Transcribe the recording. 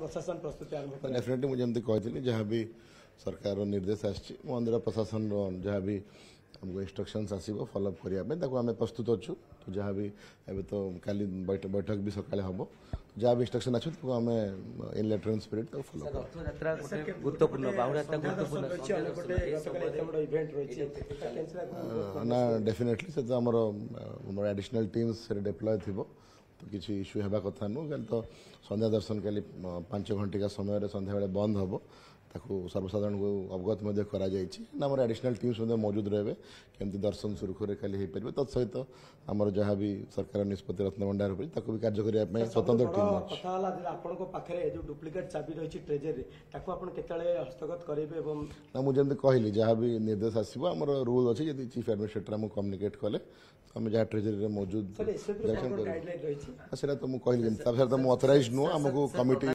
प्रशासन प्रस्तुति आरंभ कर डेफिनेटली मुझे जमी कहती जहाँ भी सरकार निर्देश आसी मंदिर प्रशासन जहाँ भी हमको इंस्ट्रक्शंस आसो फॉलोअप करने आम प्रस्तुत अच्छु तो जहाँ भी एवं तो काली बैठक भी सकाले हम जहाँ भी इंस्ट्रक्शन आम इन लेटर एंड स्पिरिट फॉलो ना डेफिनेटली से तो आमर एडिशनल टीम्स डिप्लॉय थी तो किसी इश्यू होगा कथा नुह कल तो संध्या दर्शन कल 5 घंटिका समय संध्या बेले बंद हम सर्वसाधारण को अवगत कर एडिशनल टीम्स मौजूद रहे केमती दर्शन सुरखुरे खाली हो पारे तत्सहित आमर जहाँ भी सरकार निष्पत्ति रत्नभंडार भी कार्य करने स्वतंत्र टीम डुप्लिकेट चाबी रही ट्रेजरी हस्तगत करेंगे ना मुझे कहली जहाँ भी निर्देश आसो आम रूल अच्छी जब चीफ एडमिनिस्ट्रेटर आमको कम्युनिकेट कले आम जहाँ ट्रेजरी मौजूद गाइडलाइन रही तो मुझे कहली तो मुझे अथराइज नुह आमको कमिटी